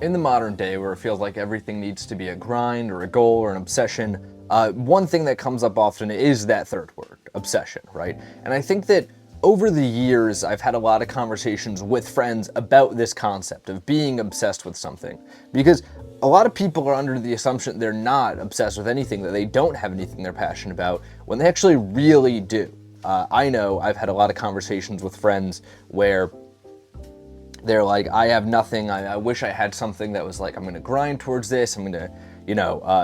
In the modern day, where it feels like everything needs to be a grind or a goal or an obsession, one thing that comes up often is that third word, obsession, right? And I think that over the years, I've had a lot of conversations with friends about this concept of being obsessed with something. Because a lot of people are under the assumption they're not obsessed with anything, that they don't have anything they're passionate about, when they actually really do. I know I've had a lot of conversations with friends where they're like, I have nothing, I wish I had something that was like, I'm gonna grind towards this, I'm gonna,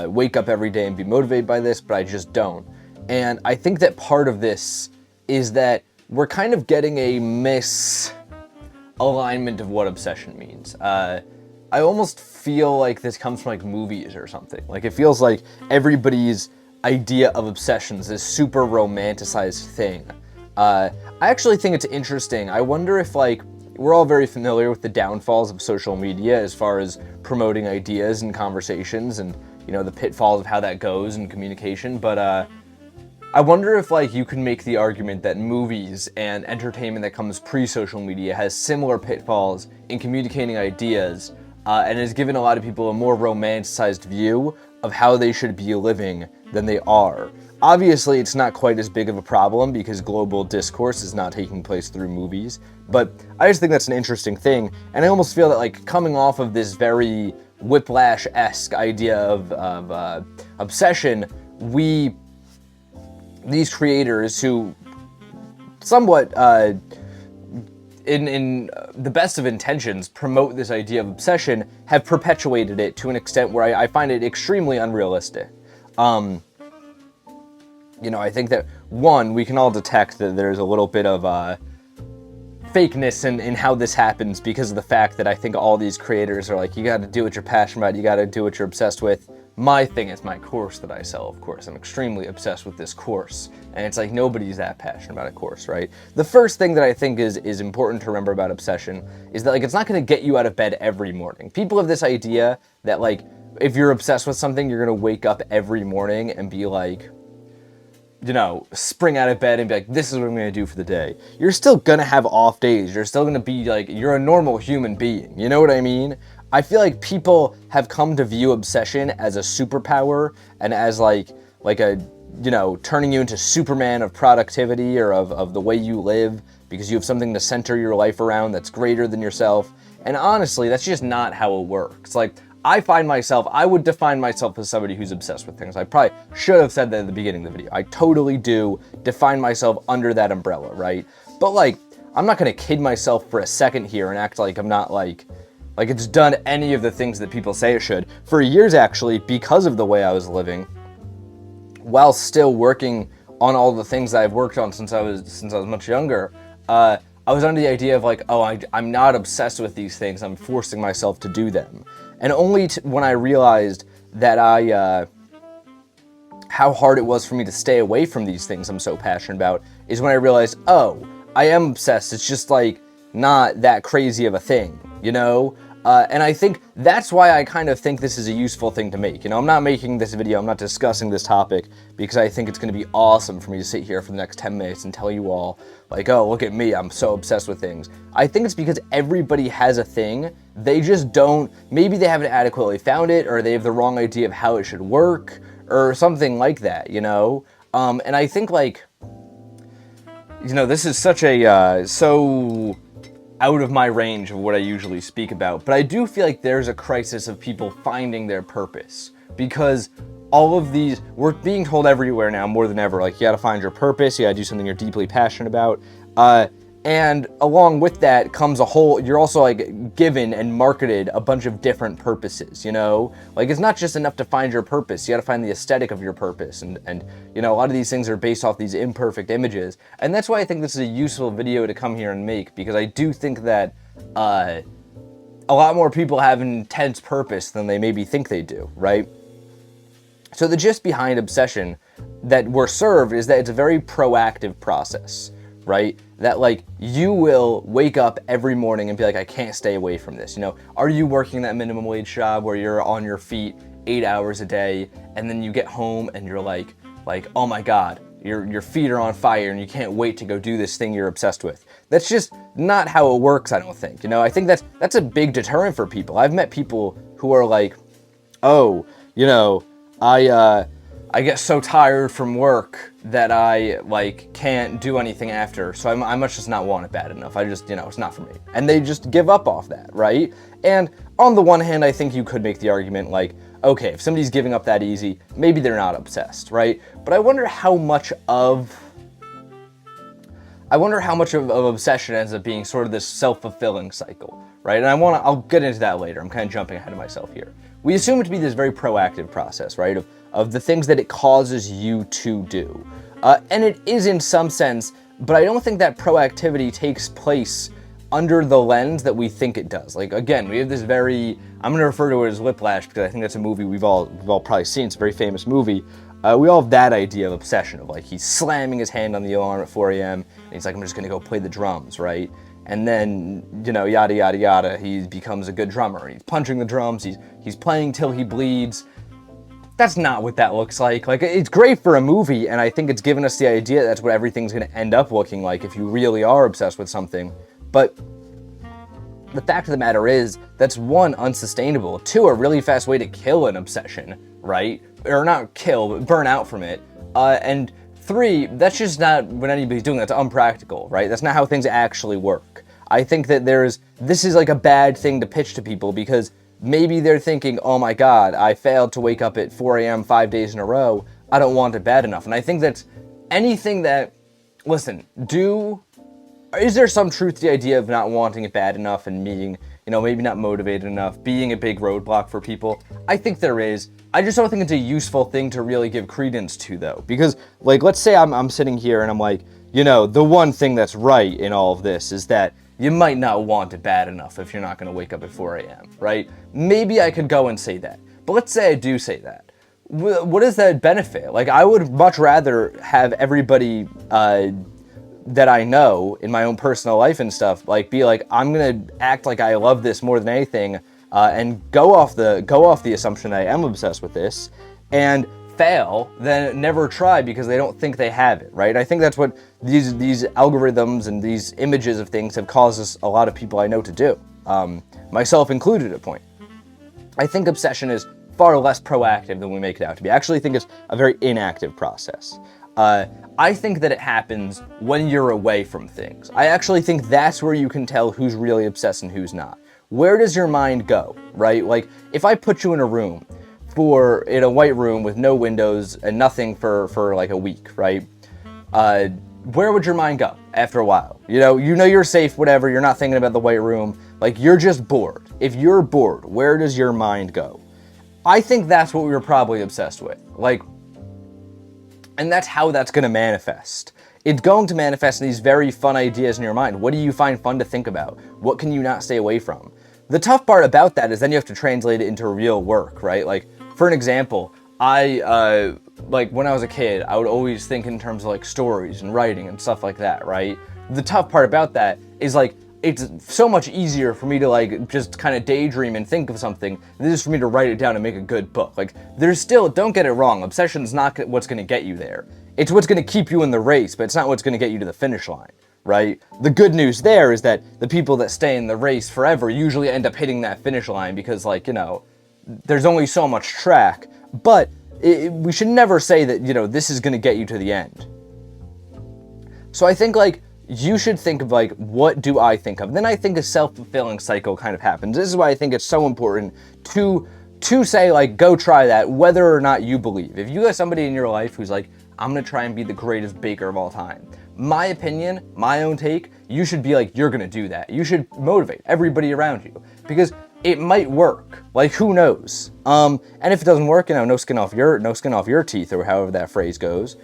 wake up every day and be motivated by this, but I just don't. And I think that part of this is that we're kind of getting a misalignment of what obsession means. I almost feel like this comes from like movies or something. Like it feels like everybody's idea of obsession is this super romanticized thing. I actually think it's interesting. I wonder if like, we're all very familiar with the downfalls of social media as far as promoting ideas and conversations and, the pitfalls of how that goes in communication. But I wonder if like you can make the argument that movies and entertainment that comes pre-social media has similar pitfalls in communicating ideas and has given a lot of people a more romanticized view of how they should be living than they are. Obviously, it's not quite as big of a problem because global discourse is not taking place through movies, but I just think that's an interesting thing, and I almost feel that like coming off of this very Whiplash-esque idea of obsession, these creators who somewhat in the best of intentions promote this idea of obsession have perpetuated it to an extent where I find it extremely unrealistic. I think that, one, we can all detect that there's a little bit of fakeness in how this happens because of the fact that I think all these creators are like, you gotta do what you're passionate about, you gotta do what you're obsessed with. My thing is my course that I sell, of course. I'm extremely obsessed with this course. And it's like nobody's that passionate about a course, right? The first thing that I think is important to remember about obsession is that like it's not gonna get you out of bed every morning. People have this idea that like, if you're obsessed with something, you're gonna wake up every morning and be like, spring out of bed and be like, this is what I'm going to do for the day. You're still going to have off days. You're still going to be like, you're a normal human being. You know what I mean? I feel like people have come to view obsession as a superpower and as like a, turning you into Superman of productivity or of the way you live because you have something to center your life around that's greater than yourself. And honestly, that's just not how it works. Like, I would define myself as somebody who's obsessed with things. I probably should have said that at the beginning of the video. I totally do define myself under that umbrella, right? But like, I'm not gonna kid myself for a second here and act like I'm not like it's done any of the things that people say it should. For years, actually, because of the way I was living, while still working on all the things that I've worked on since I was much younger, I was under the idea of like, I'm not obsessed with these things, I'm forcing myself to do them. And only when I realized that how hard it was for me to stay away from these things I'm so passionate about, is when I realized, I am obsessed, it's just like not that crazy of a thing, And I think that's why I kind of think this is a useful thing to make. I'm not making this video, I'm not discussing this topic because I think it's going to be awesome for me to sit here for the next 10 minutes and tell you all, like, oh, look at me, I'm so obsessed with things. I think it's because everybody has a thing, they just don't, maybe they haven't adequately found it, or they have the wrong idea of how it should work, or something like that, And I think, like, this is such a, so out of my range of what I usually speak about, but I do feel like there's a crisis of people finding their purpose, because all of these, we're being told everywhere now more than ever, like, you gotta find your purpose, you gotta do something you're deeply passionate about, and along with that comes you're also like given and marketed a bunch of different purposes, Like, it's not just enough to find your purpose, you gotta find the aesthetic of your purpose, and a lot of these things are based off these imperfect images, and that's why I think this is a useful video to come here and make, because I do think that a lot more people have an intense purpose than they maybe think they do, right? So the gist behind obsession that we're served is that it's a very proactive process, right? That like, you will wake up every morning and be like, I can't stay away from this. Are you working that minimum wage job where you're on your feet 8 hours a day and then you get home and you're like, oh my God, your feet are on fire and you can't wait to go do this thing you're obsessed with? That's just not how it works, I don't think. I think that's a big deterrent for people. I've met people who are like, oh, I get so tired from work that I like can't do anything after, so I must just not want it bad enough. I just, it's not for me. And they just give up off that, right? And on the one hand, I think you could make the argument like, okay, if somebody's giving up that easy, maybe they're not obsessed, right? But I wonder how much of obsession ends up being sort of this self-fulfilling cycle, right? And I'll get into that later. I'm kind of jumping ahead of myself here. We assume it to be this very proactive process, right? Of the things that it causes you to do. And it is in some sense, but I don't think that proactivity takes place under the lens that we think it does. Like, again, we have this I'm going to refer to it as Whiplash because I think that's a movie we've all probably seen. It's a very famous movie. We all have that idea of obsession of like he's slamming his hand on the alarm at 4 a.m. and he's like, I'm just going to go play the drums, right? And then, yada, yada, yada, he becomes a good drummer. He's punching the drums, he's playing till he bleeds. That's not what that looks like. Like, it's great for a movie, and I think it's given us the idea that's what everything's going to end up looking like if you really are obsessed with something. But the fact of the matter is, that's one, unsustainable, two, a really fast way to kill an obsession, right? Or not kill, but burn out from it. And three, that's just not what anybody's doing. That's unpractical, right? That's not how things actually work. I think that this is like a bad thing to pitch to people because maybe they're thinking, oh my God, I failed to wake up at 4 a.m. 5 days in a row. I don't want it bad enough. And I think that's anything that, listen, is there some truth to the idea of not wanting it bad enough and being, maybe not motivated enough, being a big roadblock for people? I think there is. I just don't think it's a useful thing to really give credence to, though. Because, like, let's say I'm sitting here and I'm like, the one thing that's right in all of this is that you might not want it bad enough if you're not going to wake up at 4 a.m., right? Maybe I could go and say that. But let's say I do say that. What does that benefit? Like, I would much rather have everybody that I know in my own personal life and stuff, like, be like, I'm going to act like I love this more than anything, and go off the assumption I am obsessed with this, and fail, then never try because they don't think they have it, right? I think that's what these algorithms and these images of things have caused a lot of people I know to do, myself included at a point. I think obsession is far less proactive than we make it out to be. I actually think it's a very inactive process. I think that it happens when you're away from things. I actually think that's where you can tell who's really obsessed and who's not. Where does your mind go, right? Like, if I put you in a white room with no windows and nothing for like a week, right? Where would your mind go after a while? You're safe, whatever, you're not thinking about the white room, like, you're just bored. If you're bored, where does your mind go? I think that's what we were probably obsessed with. Like, and that's how that's going to manifest. It's going to manifest in these very fun ideas in your mind. What do you find fun to think about? What can you not stay away from? The tough part about that is then you have to translate it into real work, right? Like, for an example, like, when I was a kid, I would always think in terms of, like, stories and writing and stuff like that, right? The tough part about that is, like, it's so much easier for me to, like, just kind of daydream and think of something than it is for me to write it down and make a good book. Like, there's still, don't get it wrong, obsession's not what's going to get you there. It's what's going to keep you in the race, but it's not what's going to get you to the finish line, right? The good news there is that the people that stay in the race forever usually end up hitting that finish line because, like, there's only so much track, but we should never say that, this is going to get you to the end. So I think, like, you should think of, like, what do I think of? Then I think a self-fulfilling cycle kind of happens. This is why I think it's so important to say, like, go try that, whether or not you believe. If you got somebody in your life who's like, I'm going to try and be the greatest baker of all time, my opinion, my own take, you should be like, you're going to do that. You should motivate everybody around you because it might work. Like, who knows? And if it doesn't work, no skin off your teeth, or however that phrase goes.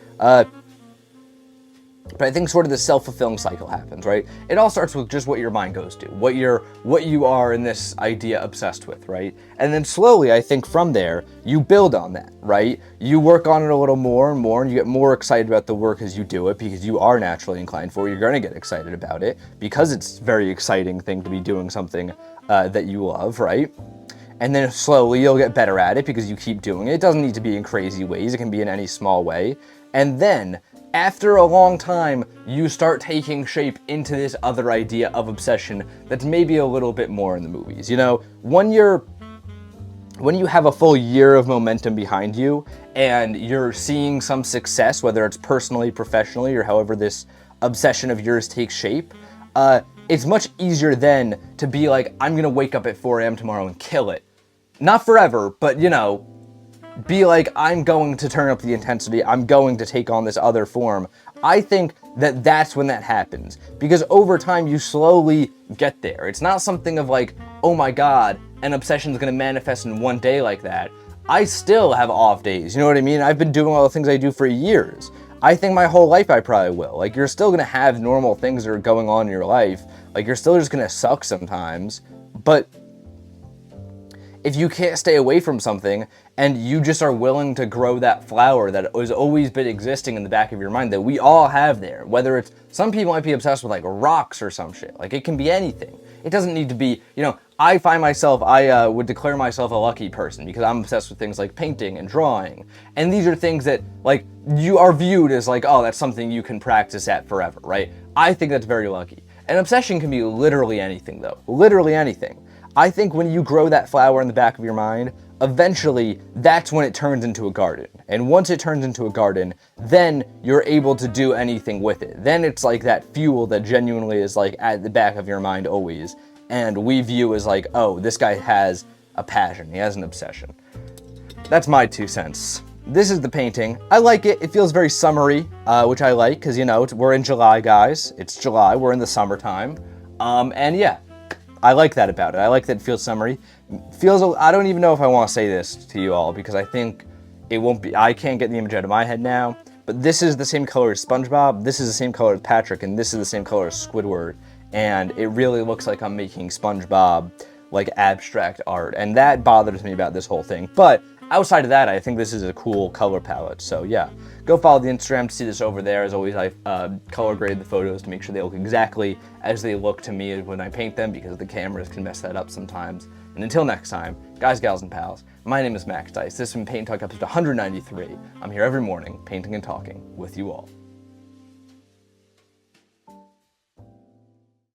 But I think sort of the self-fulfilling cycle happens, right? It all starts with just what your mind goes to, what you are in this idea obsessed with, right? And then slowly, I think from there, you build on that, right? You work on it a little more and more, and you get more excited about the work as you do it because you are naturally inclined for it. You're going to get excited about it because it's a very exciting thing to be doing something that you love, right? And then slowly you'll get better at it because you keep doing it. It doesn't need to be in crazy ways. It can be in any small way. And then after a long time, you start taking shape into this other idea of obsession that's maybe a little bit more in the movies. You know, when you have a full year of momentum behind you and you're seeing some success, whether it's personally, professionally, or however this obsession of yours takes shape, it's much easier then to be like, I'm gonna wake up at 4 a.m. tomorrow and kill it. Not forever, but you know, be like, I'm going to turn up the intensity, I'm going to take on this other form. I think that that's when that happens, because over time you slowly get there. It's not something of like, oh my god, an obsession is going to manifest in one day like that. I still have off days, you know what I mean? I've been doing all the things I do for years. I think my whole life I probably will. Like, you're still going to have normal things that are going on in your life. Like, you're still just going to suck sometimes, but if you can't stay away from something and you just are willing to grow that flower that has always been existing in the back of your mind that we all have there, whether it's, some people might be obsessed with like rocks or some shit, like it can be anything. It doesn't need to be, you know, I find myself, I would declare myself a lucky person because I'm obsessed with things like painting and drawing. And these are things that like you are viewed as like, oh, that's something you can practice at forever, right? I think that's very lucky. An obsession can be literally anything though, literally anything. I think when you grow that flower in the back of your mind, eventually that's when it turns into a garden. And once it turns into a garden, then you're able to do anything with it. Then it's like that fuel that genuinely is like at the back of your mind always. And we view as like, oh, this guy has a passion, he has an obsession. That's my 2 cents. This is the painting. I like it. It feels very summery, which I like because, you know, we're in July, guys. It's July. We're in the summertime. And yeah. I like that about it. I like that it feels summery. I don't even know if I want to say this to you all because I think it won't be, I can't get the image out of my head now, but this is the same color as SpongeBob, this is the same color as Patrick, and this is the same color as Squidward, and it really looks like I'm making SpongeBob like abstract art, and that bothers me about this whole thing. But outside of that, I think this is a cool color palette, so yeah. Go follow the Instagram to see this over there. As always, I color grade the photos to make sure they look exactly as they look to me when I paint them, because the cameras can mess that up sometimes. And until next time, guys, gals, and pals, my name is Max Dice. This has been Paint Talk episode 193. I'm here every morning, painting and talking with you all.